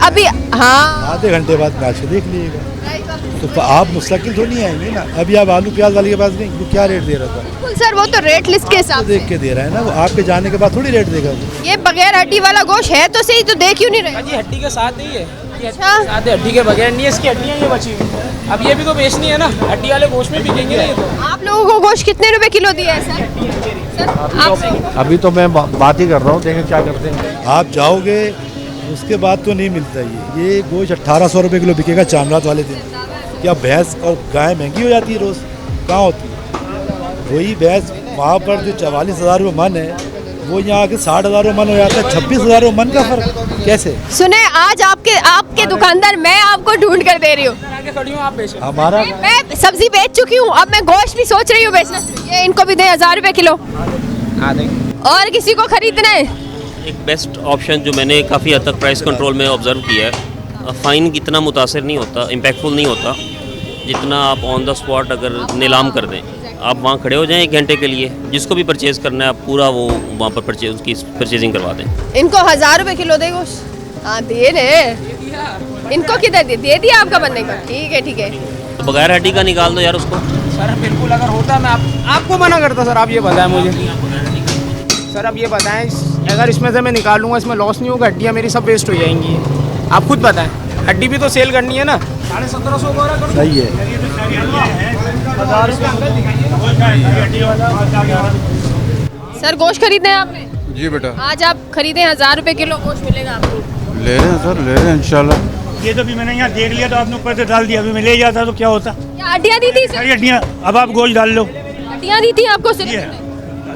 A: अभी हाँ
K: आधे घंटे बाद मैच के देख लीजिएगा। तो आप मुस्तकिल तो नहीं आएंगे ना। अभी आप आलू प्याज वाले के पास गए, वो क्या रेट दे रहा था?
A: बिल्कुल सर, वो तो रेट लिस्ट के हिसाब से
K: देख के दे रहा है ना, वो आपके जाने के बाद थोड़ी रेट देगा वो।
A: ये बगैर हड्डी वाला गोश्त है तो सही, तो देख क्यों नहीं रहे?
H: जी हड्डी के साथ ही है,
A: अच्छा
H: साथ है, हड्डी के बगैर नहीं है, इसकी हड्डियाँ ये बची हुई। अब ये भी तो बेचनी है ना, हड्डी वाले गोश्त में बिकेंगे ना ये तो।
A: आप लोगों को गोश्त कितने रुपए किलो दिया है सर? आप
K: अभी तो मैं बात ही कर रहा हूँ, देखें क्या करते हैं। आप जाओगे उसके बाद तो नहीं मिलता ये गोश्त 1800 रुपये किलो बिकेगा चांदरात वाले दिन। क्या भैंस और गाय महंगी हो जाती है रोज़? कहाँ होती है? वही भैंस वहाँ पर जो 44,000 रुपये मन है वो यहाँ आके 60,000 रुपये मन हो जाता है। 26,000 रुपये मन का फर्क कैसे?
A: सुने, आज आपके दुकानदार मैं आपको ढूंढ कर दे रही हूँ।
K: हमारा
A: मैं सब्जी बेच चुकी हूँ, अब मैं गोश्त भी सोच रही हूँ बेचना। ये इनको भी दे 1000 रुपये किलो। और किसी को खरीदना है?
B: एक बेस्ट ऑप्शन जो मैंने काफ़ी हद तक प्राइस कंट्रोल में ऑब्जर्व किया है, फ़ाइन इतना मुतासर नहीं होता, इम्पैक्टफुल नहीं होता जितना आप ऑन द स्पॉट अगर नीलाम कर दें। आप वहाँ खड़े हो जाएं 1 घंटे के लिए, जिसको भी परचेज़ करना है आप पूरा वो वहाँ पर उसकी परचेजिंग करवा दें।
A: इनको 1000 रुपये किलो दे गोश्त? हाँ दे रहे। इनको किधर दे दिया आपका बनने का? ठीक है।
B: तो बगैर हड्डी का निकाल दो यार उसको।
H: सर बिल्कुल, अगर होता मैं आपको मना करता। सर आप ये बताएं मुझे, सर आप ये बताएं, अगर इसमें से मैं निकालूंगा इसमें लॉस नहीं होगा? हड्डियाँ मेरी सब वेस्ट हो जाएंगी। आप खुद बताएं, हड्डी भी तो सेल करनी है ना। 1750 का
K: सही है।
A: सर गोश्त खरीदना है आपने?
K: जी बेटा।
A: आज आप खरीदे 1000 रुपये किलो गोश्त मिलेगा आपको?
K: ले रहे हैं सर, ले रहे हैं इंशाल्लाह।
L: ये तो भी मैंने यहाँ देख लिया तो आपने ऊपर से डाल दिया, अभी मैं ले जाता तो क्या होता?
A: हड्डियाँ दी थी?
L: सारी हड्डियाँ, अब आप गोश्त डाल लो।
A: हड्डियाँ दी थी आपको सिर्फ?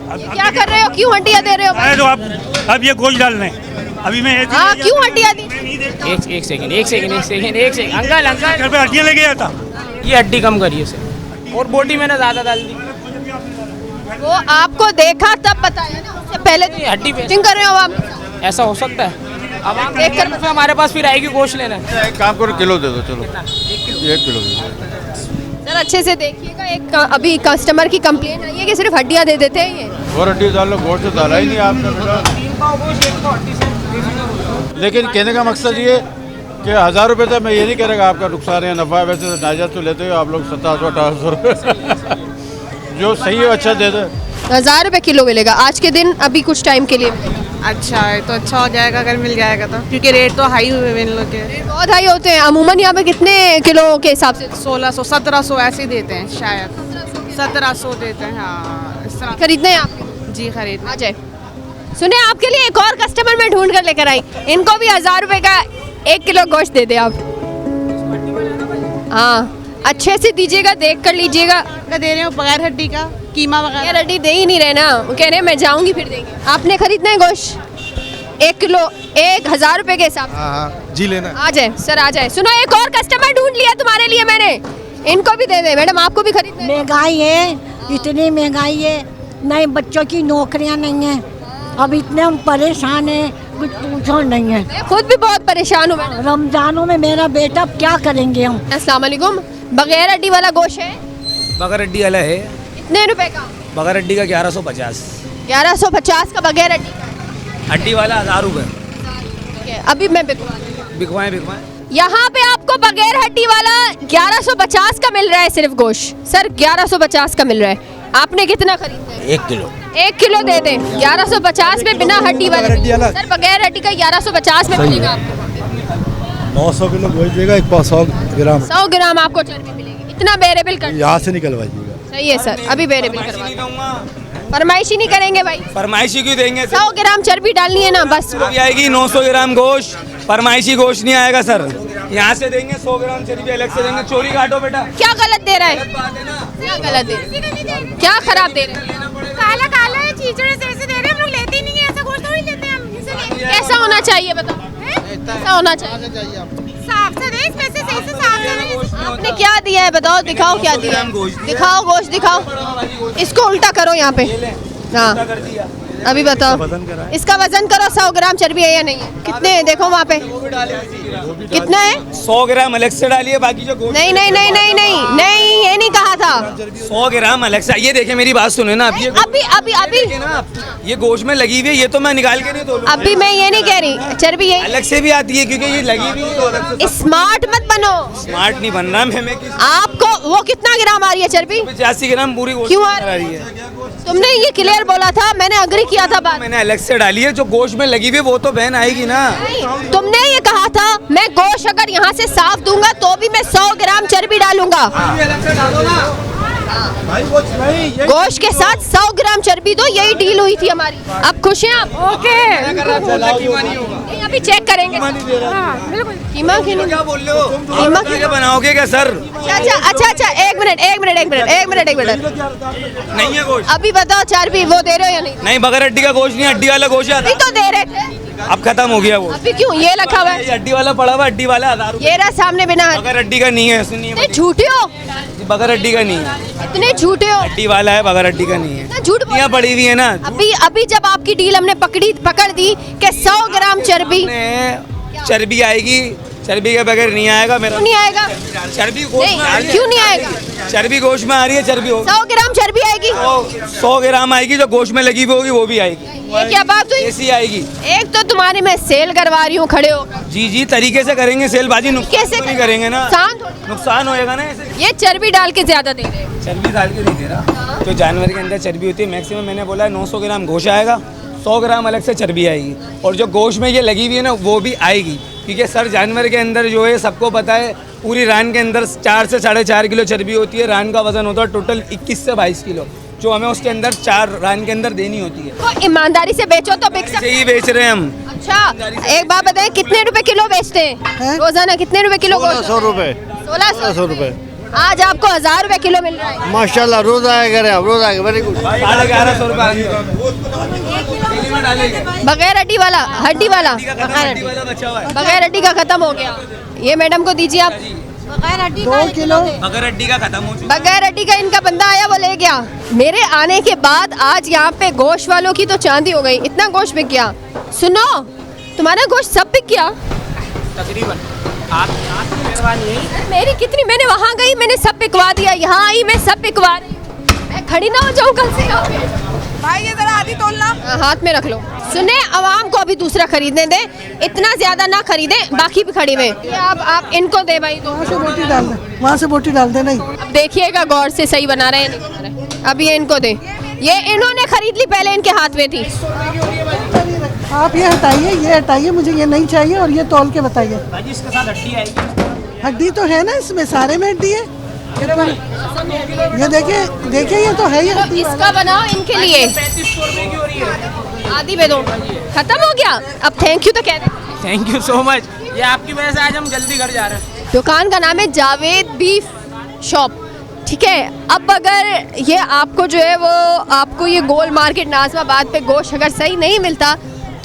A: क्या कर रहे हो, क्यों हड्डियाँ दे रहे हो?
L: तो आप अब ये गोश्त डाल रहे हैं, अभी मैं
A: हाँ क्यों हड्डियाँ दी?
H: एक सेकंड अंकल
L: हड्डियाँ लेके आता।
H: ये हड्डी कम करिए सर, और बोटी मैंने ज़्यादा डाल दी।
A: वो आपको देखा तब पता है ना, उससे पहले तो
H: हड्डी
A: वेटिंग कर रहे हो आप।
H: ऐसा हो सकता है? अब आप
A: देख कर
H: फिर हमारे पास फिर आएगी गोश्त लेना।
K: एक काम करो, किलो दे दो, चलो 1 किलो दे दो।
A: सर अच्छे से देखिएगा, एक अभी कस्टमर की कंप्लेंट आई है कि सिर्फ हड्डियाँ दे देते हैं ये।
K: और हड्डी डाल लो, गोश्त तो डाला ही नहीं आपने। लेकिन कहने का मकसद ये कि 1000 रुपये तो मैं ये नहीं कह रहा आपका नुकसान है नफ़ा है, वैसे तो नाजायज़ तो लेते हो आप लोग 1700-1800 रुपये। जो सही है अच्छा दे दो।
A: 1000 रुपये किलो मिलेगा आज के दिन, अभी कुछ टाइम के लिए।
G: अच्छा है तो अच्छा हो जाएगा अगर मिल जाएगा तो, क्योंकि रेट तो हाई हुए इन लोग के।
A: बहुत हाई होते हैं अमूमन। यहाँ पे कितने किलो के हिसाब से?
G: 1600-1700 ऐसे ही देते हैं शायद, 1700 देते हैं। हाँ इस तरह
A: खरीदना है आपको?
G: जी खरीदना।
A: आ जाए। सुने, आपके लिए एक और कस्टमर मैं ढूंढ कर लेकर आई, इनको भी 1000 रुपये का 1 किलो गोश्त दे दे आप। हाँ अच्छे से दीजिएगा, देख कर लीजिएगा।
G: क्या दे रहे हो बगैर हड्डी का? कीमा वगैरह?
A: यार हड्डी दे ही नहीं रहे ना, वो कह रहे हैं मैं जाऊंगी फिर देंगे। आपने खरीदना है गोश्त? 1 किलो 1000 रुपए के हिसाब से।
M: हाँ जी लेना
A: आ जाए सर, आ जाए। सुनो, एक और कस्टमर ढूंढ लिया तुम्हारे लिए मैंने, इनको भी दे दे। मैडम आपको भी खरीदना है?
N: महंगाई है, इतनी महंगाई है, नए बच्चों की नौकरियां नहीं है, अब इतने हम परेशान हैं, कुछ पूछो नहीं है।
A: मैं खुद भी बहुत परेशान हूँ मैडम।
N: रमजानों में मेरा बेटा, अब क्या करेंगे हम।
A: अस्सलाम वालेकुम। बगैर हड्डी वाला गोश्त है
D: बगर हड्डी वाला है,
A: कितने रुपए का?
D: बगर हड्डी का 1150,
A: 1150 का बगैर हड्डी का।
D: हड्डी वाला 1000 रुपये।
A: ठीक है, अभी मैं
D: बिकवाएं
A: यहाँ पे आपको बगैर हड्डी वाला 1150 का मिल रहा है सिर्फ गोश्त। सर 1150 का मिल रहा है, आपने कितना खरीदना है?
D: 1 किलो।
A: 1 किलो दे दें 1150 में, बिना हड्डी वाला। सर बगैर हड्डी का 1150 में मिलेगा आपको।
K: 900 किलो गोश्त देगा, 100 ग्राम
A: 100 ग्राम आपको चर्बी मिलेगी। इतना बेरेबल कर
K: यहाँ से निकलवाइएगा।
A: सही है सर, अभी बेरेबल करवा। फरमाइशी नहीं करेंगे भाई,
D: फरमाइशी क्यों देंगे?
A: 100 ग्राम चर्बी डालनी है ना बस।
D: अभी आएगी 900 ग्राम गोश्त, फरमाइशी गोश्त नहीं आएगा सर। यहाँ से देंगे 100 ग्राम चर्बी अलग से देंगे। चोरी काटो बेटा।
A: क्या गलत दे रहा है? क्या गलत दे रहे हैं? क्या खराब दे रहे हैं?
O: काला काला है, चीचड़े से ऐसे दे रहे हैं, हम लोग लेते ही नहीं है, ऐसा गोश्त थोड़ी लेते हैं हम।
A: कैसा होना चाहिए बताओ, कैसा होना चाहिए?
O: साफ से दे, इसमें से सही से साफ से दे।
A: आपने क्या दिया है बताओ, दिखाओ क्या दिया है? दिखाओ गोश्त दिखाओ, इसको उल्टा करो यहाँ पे। हाँ अभी बताओ, इसका वजन करो, 100 ग्राम चर्बी है या नहीं है? कितने है देखो वहाँ पे, कितना है?
D: 100 ग्राम अलग से डालिए, बाकी जो गोश्त।
A: नहीं नहीं नहीं नहीं नहीं नहीं, ये नहीं कहा था।
D: 100 ग्राम अलग से। ये देखिए मेरी बात सुने ना,
A: अभी अभी अभी
D: ये गोश्त में लगी हुई है, ये तो मैं निकाल के नहीं तोलूं।
A: अभी मैं ये नहीं कह रही, चर्बी ये
D: अलग से भी आती है क्योंकि ये लगी हुई है।
A: स्मार्ट मत बनो।
D: स्मार्ट नहीं बन रहा मैं।
A: आपको वो कितना ग्राम आ रही है चर्बी?
D: 85 ग्राम पूरी गोश्त
A: क्यों आ
D: रही है?
A: तुमने ये क्लियर बोला था, मैंने अग्री किया था बात।
D: मैंने अलग से डाली है, जो गोश्त में लगी हुई है वो तो बहन आएगी ना।
A: तुमने ये कहा था मैं गोश्त अगर यहाँ से साफ दूंगा तो भी मैं 100 ग्राम चर्बी डालूंगा। गोश्त के साथ 100 ग्राम चर्बी दो, यही डील हुई थी हमारी। अब खुश हैं आप? ओके, अभी चेक करेंगे। कीमा
D: क्या बोल रहे हो?
A: कीमा
D: क्या बनाओगे क्या सर?
A: अच्छा एक मिनट
D: नहीं है गोश्त।
A: अभी बताओ चर्बी वो दे रहे हो या नहीं?
D: नहीं, बगैर हड्डी का गोश्त नहीं, हड्डी वाला गोश्त
A: अभी तो दे रहे थे,
D: अब खत्म हो गया वो।
A: अभी क्यों? ये रखा हुआ है,
D: हड्डी वाला पड़ा हुआ, हड्डी वाला 1000 रुपये।
A: ये रहा सामने बिना
D: बगैर हड्डी का नहीं है, सुनिए।
A: झूठे हो,
D: बगैर हड्डी का नहीं है।
A: इतने झूठे हो।
D: हड्डी वाला है, बगैर हड्डी का नहीं है।
A: झूठ
D: पड़ी हुई है ना।
A: अभी जब आपकी डील हमने पकड़ दी कि 100 ग्राम चर्बी
D: चर्बी आएगी, चर्बी के बगैर नहीं आएगा मेरा।
A: नहीं आएगा
D: चर्बी
A: नहीं, क्यों नहीं आएगा?
D: चर्बी गोश्त में आ रही है, चर्बी
A: 100 ग्राम चर्बी आएगी।
D: 100 ग्राम आएगी, जो गोश्त में लगी हुई होगी वो भी आएगी।
A: ये क्या बात हुई?
D: ऐसी आएगी।
A: एक तो तुम्हारी मैं सेल करवा रही हूँ खड़े हो।
D: जी तरीके से करेंगे सेलबाजी, कैसे नहीं करेंगे ना, नुकसान होएगा ना।
A: ये चर्बी डाल के ज्यादा दे रहे हैं।
D: चर्बी डाल के नहीं दे रहा, तो जानवर के अंदर चर्बी होती है मैक्सिमम। मैंने बोला 900 ग्राम गोश्त आएगा, 100 ग्राम अलग से चर्बी आएगी, और जो गोश्त में ये लगी हुई है ना वो भी आएगी। क्योंकि सर जानवर के अंदर जो है सबको पता है, पूरी रान के अंदर 4 से 4.5 किलो चर्बी होती है। रान का वजन होता है टोटल 21 से 22 किलो, जो हमें उसके अंदर 4 रान के अंदर देनी होती है।
A: तो ईमानदारी से बेचो तो बिक सकते
D: हैं। ही बेच रहे हैं हम।
A: अच्छा एक बात बताएं, कितने रुपए किलो बेचते हैं रोजाना? कितने रुपए किलो?
J: 1600 रुपए।
A: 1600
J: रुपए।
A: आज आपको 1000 रुपए किलो मिल रहा है।
J: माशाल्लाह, रोज आया करे, रोज आएगा। Very good.
D: 1150 रुपए।
A: बगैर हड्डी वाला, हड्डी वाला बगैर हड्डी का खत्म हो गया। ये मैडम को दीजिए आप। बगैर हड्डी
N: 2 किलो
D: बगैर हड्डी का खत्म हो चुका।
A: बगैर हड्डी का इनका बंदा आया, वो ले गया। मेरे आने के बाद आज यहाँ पे गोश्त वालों की तो चांदी हो गई, इतना गोश्त बिक गया। सुनो, तुम्हारा गोश्त सब बिक गया
H: तकरीबन। आप
A: मेरी कितनी, मैंने वहाँ गई, मैंने सब बिकवा दिया, यहाँ आई मैं सब बिकवा रही हूँ। मैं खड़ी ना हो जाऊँ कल से यहाँ पे।
O: भाई ये जरा आधी तोलना।
A: हाथ में रख लो। सुने, आवाम को अभी दूसरा खरीदने दे, इतना ज्यादा ना खरीदे, बाकी भी खड़ी में। आप इनको दे भाई,
N: वहाँ से बोटी डाल दे, वहाँ से बोटी डाल दे। नहीं,
A: अब देखिएगा गौर से, सही बना रहे हैं नहीं बना रहे। अब ये इनको दे, ये इन्होंने खरीद ली, पहले इनके हाथ में थी।
N: आप ये हटाइए, ये हटाइए, मुझे ये नहीं चाहिए, और ये तौल के बताइए।
H: इसके साथ हड्डी आएगी।
N: हड्डी तो है ना इसमें, सारे में हड्डी है। ये देखिए ये तो है ही।
A: तो इसका बनाओ इनके लिए।
H: 3500 रुपए की हो रही है।
A: आधी में दो, खत्म हो गया। अब थैंक यू तो कह दे।
H: थैंक यू सो मच, ये आपकी वजह से आज हम जल्दी घर जा रहे हैं।
A: दुकान का नाम है जावेद बीफ शॉप, ठीक है। अब अगर ये आपको जो है वो आपको ये गोल मार्केट नाज़िमाबाद पे गोश्त अगर सही नहीं मिलता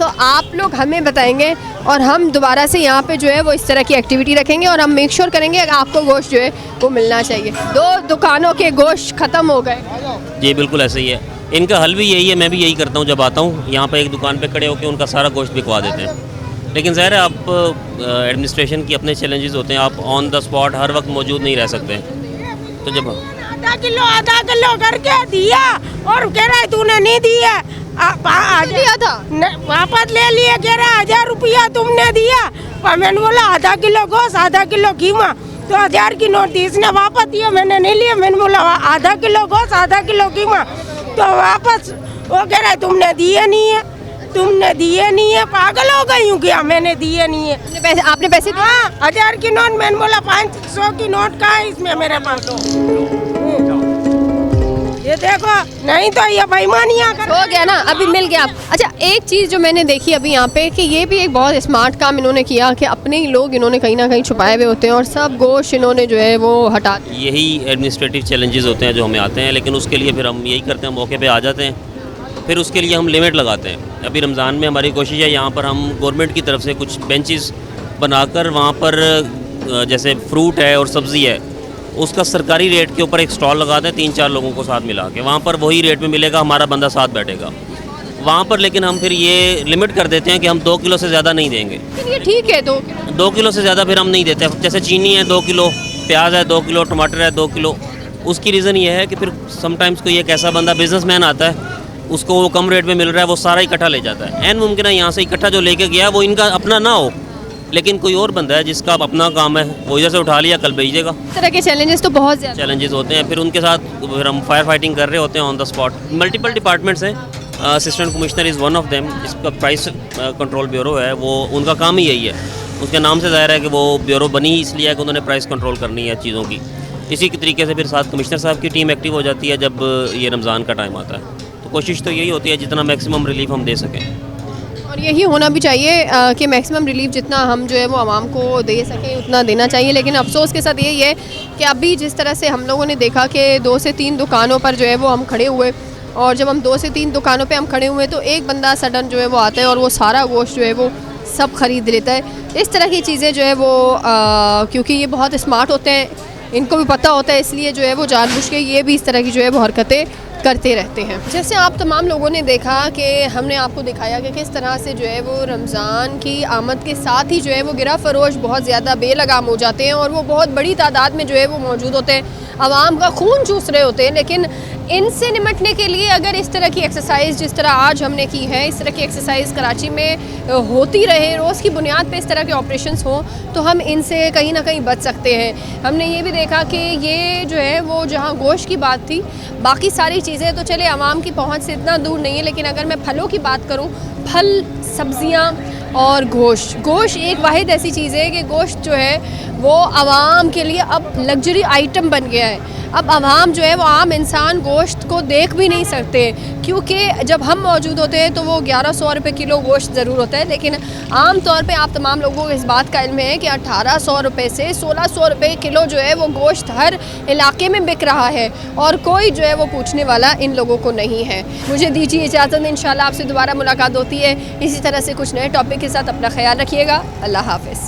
A: तो आप लोग हमें बताएंगे और हम दोबारा से यहाँ पे जो है वो इस तरह की एक्टिविटी रखेंगे और हम मेक श्योर करेंगे कि आपको गोश्त जो है वो मिलना चाहिए। 2 दुकानों के गोश्त ख़त्म हो गए। जी
B: बिल्कुल ऐसे ही है, इनका हल भी यही है, मैं भी यही करता हूँ। जब आता हूँ यहाँ पे एक दुकान पे खड़े होकर उनका सारा गोश्त बिकवा देते हैं। लेकिन ज़ाहिर है आप एडमिनिस्ट्रेशन की अपने चैलेंजेस होते हैं, आप ऑन द स्पॉट हर वक्त मौजूद नहीं रह सकते। तो जब
O: आधा किलो करके दिया और कह रहा है तूने नहीं दिया,
A: दिया था
O: वापस ले लिया, कह रहा 1000 रुपया तुमने दिया। पर मैंने बोला आधा किलो गोश्त आधा किलो कीमा, तो 1000 की नोट थी, इसने वापस दिया, मैंने नहीं लिया। मैंने बोला आधा किलो गोश्त आधा किलो कीमा, तो वापस वो कह रहा है तुमने दिए नहीं है, तुमने दिए नहीं है। पागल हो गई हूँ क्या, मैंने दिए नहीं है।
A: आपने पैसे दिए?
O: हाँ 1000 की नोट। मैंने बोला 500 की नोट कहाँ है इसमें मेरे पास? ये देखो, नहीं तो ये बेईमानियाँ
A: हो गया ना, अभी मिल गया। अच्छा, एक चीज़ जो मैंने देखी अभी यहाँ पे कि ये भी एक बहुत स्मार्ट काम इन्होंने किया कि अपने ही लोग इन्होंने कहीं ना कहीं छुपाए हुए होते हैं और सब गोश्त इन्होंने जो है वो हटा।
B: यही एडमिनिस्ट्रेटिव चैलेंजेस होते हैं जो हमें आते हैं, लेकिन उसके लिए फिर हम यही करते हैं, मौके पे आ जाते हैं। फिर उसके लिए हम लिमिट लगाते हैं। अभी रमज़ान में हमारी कोशिश है, यहाँ पर हम गवर्नमेंट की तरफ से कुछ बेंचेस बनाकर वहाँ पर जैसे फ्रूट है और सब्ज़ी है उसका सरकारी रेट के ऊपर एक स्टॉल लगाते हैं 3-4 लोगों को साथ मिला के, वहाँ पर वही रेट में मिलेगा, हमारा बंदा साथ बैठेगा वहाँ पर। लेकिन हम फिर ये लिमिट कर देते हैं कि हम 2 किलो से ज़्यादा नहीं देंगे।
A: ये ठीक है,
B: 2 किलो से ज़्यादा फिर हम नहीं देते। जैसे चीनी है 2 किलो, प्याज है 2 किलो, टमाटर है 2 किलो। उसकी रीज़न ये है कि फिर समटाइम्स कोई एक ऐसा बंदा बिजनेसमैन आता है, उसको वो कम रेट में मिल रहा है, वो सारा इकट्ठा ले जाता है। एन मुमकिन है यहाँ से इकट्ठा जो लेके गया वो इनका अपना ना हो, लेकिन कोई और बंदा है जिसका अपना काम है, वो इधर से उठा लिया, कल भेजेगा।
A: इस तरह के चैलेंजेस तो बहुत ज़्यादा
B: चैलेंजेस होते हैं। फिर उनके साथ फिर हम फायर फाइटिंग कर रहे होते हैं on the spot. Multiple departments हैं, assistant commissioner is one of them, जिसका प्राइस कंट्रोल ब्यूरो है, वो उनका काम ही यही है। उसके नाम से ज़ाहिर है कि वो ब्यूरो बनी ही इसलिए है कि उन्होंने प्राइस कंट्रोल करनी है चीज़ों की। इसी के तरीके से फिर साथ कमिश्नर साहब की टीम एक्टिव हो जाती है जब ये रमज़ान का टाइम आता है। तो कोशिश तो यही होती है जितना मैक्सिमम रिलीफ हम दे सकें,
A: और यही होना भी चाहिए कि मैक्सिमम रिलीफ जितना हम जो है वो आवाम को दे सकें उतना देना चाहिए। लेकिन अफसोस के साथ यही है कि अभी जिस तरह से हम लोगों ने देखा कि 2 से 3 दुकानों पर जो है वो हम खड़े हुए, और जब हम 2 से 3 दुकानों पे हम खड़े हुए तो एक बंदा सडन जो है वो आता है और वो सारा गोश्त जो है वो सब ख़रीद लेता है। इस तरह की चीज़ें जो है वो क्योंकि ये बहुत स्मार्ट होते हैं, इनको भी पता होता है, इसलिए जो है वो जानबूझ के ये भी इस तरह की जो है वो हरकतें करते रहते हैं। जैसे आप तमाम लोगों ने देखा कि हमने आपको दिखाया कि किस तरह से जो है वो रमज़ान की आमद के साथ ही जो है वो गिरा फरोश बहुत ज़्यादा बेलगाम हो जाते हैं और वो बहुत बड़ी तादाद में जो है वो मौजूद होते हैं, आवाम का खून चूस रहे होते हैं। लेकिन इनसे निपटने के लिए अगर इस तरह की एक्सरसाइज जिस तरह आज हमने की है, इस तरह की एक्सरसाइज कराची में होती रहे, रोज़ की बुनियाद पे इस तरह के ऑपरेशंस हों, तो हम इनसे कहीं ना कहीं बच सकते हैं। हमने ये भी देखा कि ये जो है वो जहाँ गोश्त की बात थी, बाकी सारी चीज़ें तो चले आवाम की पहुँच से इतना दूर नहीं है, लेकिन अगर मैं फलों की बात करूँ, फल, सब्ज़ियाँ और गोश्त एक वाहिद ऐसी चीज़ है कि गोश्त जो है वो आवाम के लिए अब लग्जरी आइटम बन गया है। अब आवाम जो है वो आम इंसान गोश्त को देख भी नहीं सकते, क्योंकि जब हम मौजूद होते हैं तो वो 1100 रुपये किलो गोश्त ज़रूर होता है, लेकिन आम तौर पे आप तमाम लोगों को इस बात का इल्म है कि 1800 रुपये से 1600 रुपये किलो जो है वो गोश्त हर इलाके में बिक रहा है और कोई जो है वो पूछने वाला इन लोगों को नहीं है। मुझे दीजिए इजाज़त, इंशाल्लाह आपसे दोबारा मुलाकात होती है इसी तरह से कुछ नए टॉपिक के साथ। अपना ख्याल रखिएगा, अल्लाह हाफ़िज़।